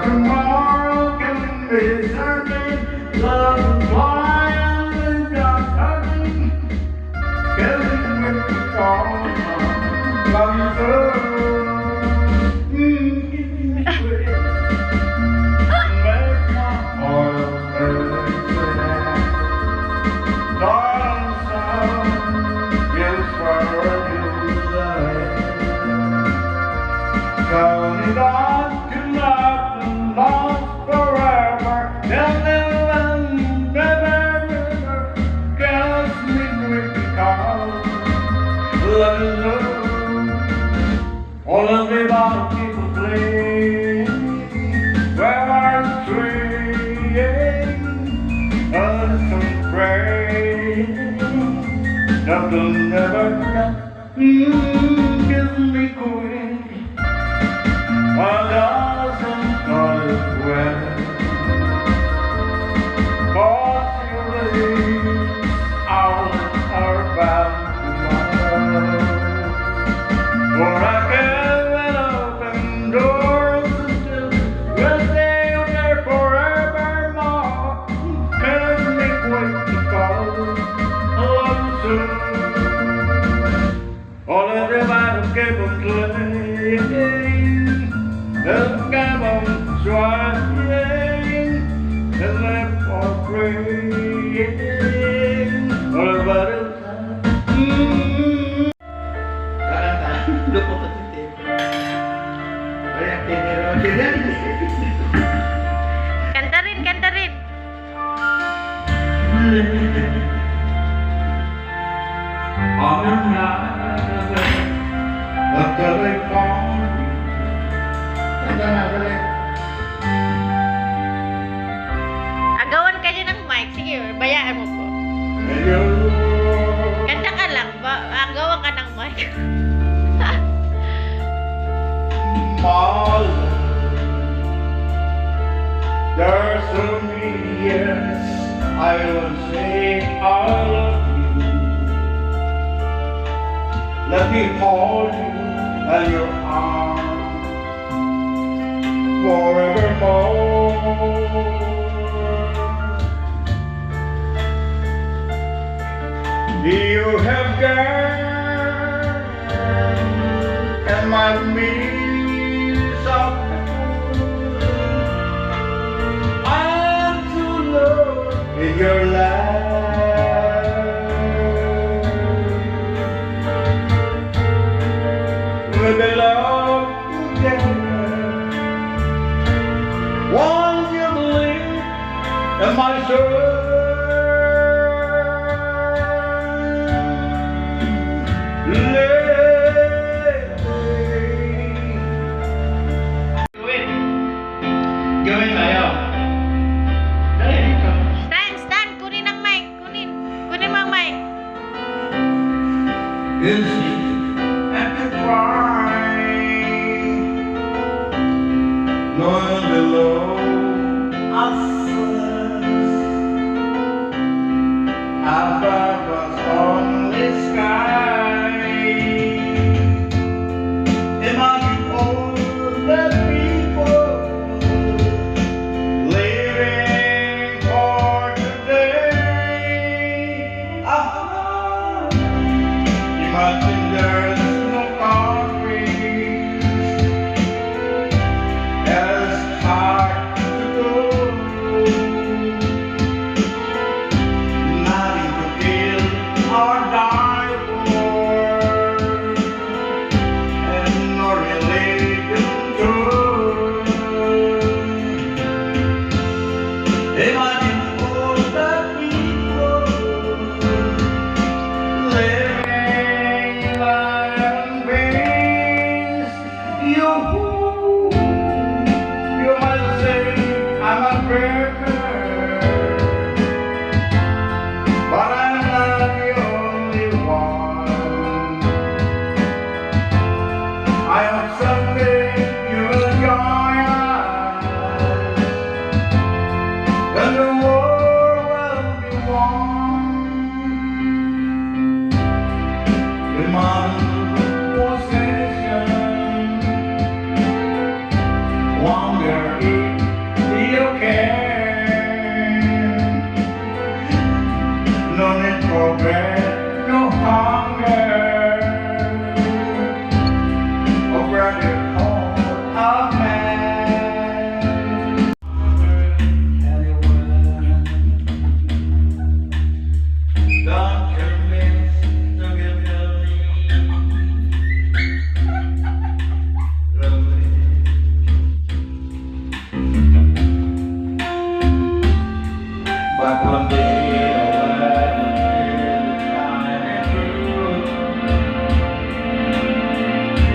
tomorrow can be certain. Love is blind and just hurting. Killing with the call. Love you so. Give me quick. Make my heart better. Darling son, yes, for you love. Tell me that you love and last forever. Tell me never kills me quick because love is love. All of the other people play where I'm straying. Others can pray that will never kiss me quick. While doesn't not as well. Possibly I'll are bound tomorrow. For I can't open doors until we'll stay there forevermore. Can't make way because I love you so. All of the battle keep on playing. The game on trying and left for praying all about it. Lupa pati tape. Kaya pinero. Kanta rin, kanta rin. On the night after they found me. Agawan ka dyan ng mic. Sige, bayaan mo po. Kanta ka lang. Agawan ka ng mic. There's so many years I will say I love you. Let me hold you in your arms forevermore. You have gone and my means of I'm too low in your life. With the love together, won't you believe in my soul? Gawin tayo. Dali dito. Stan, kunin ang mic. Kunin mo ang mic. Is he at the crying? Knowing below us above us only sky. Imagine all the people living for today. Imagine there's no countries as hard to go. Nothing to kill or die for. longer you can. No need for bread, no hunger. Oh, brother, oh, amen. Don't convince to give your lovely. But one day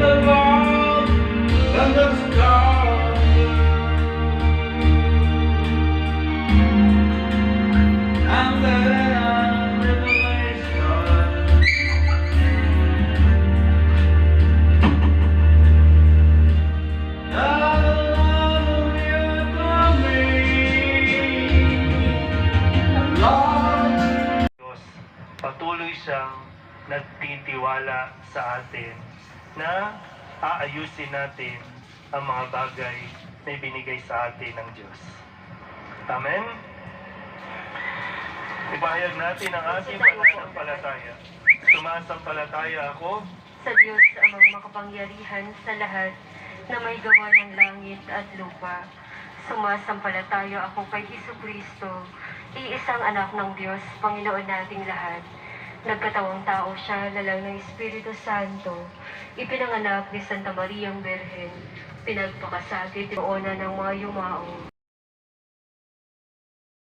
the world and the stars, and then revelation. The love of you to me, Lord. Diyos, patuloy siyang nagtitiwala sa atin na aayusin natin ang mga bagay na ibinigay sa atin ng Diyos. Amen? Ipahayag natin ang ating pananampalataya. Sumasampalataya ako sa Diyos amang makapangyarihan sa lahat na may gawa ng langit at lupa. Sumasampalataya ako kay Jesucristo, iisang anak ng Diyos, Panginoon nating lahat. Nagkatawang tao siya, lalang ng Espiritu Santo, ipinanganak ni Santa Mariang Berhen, pinagpakasakit noona ng mga yumao,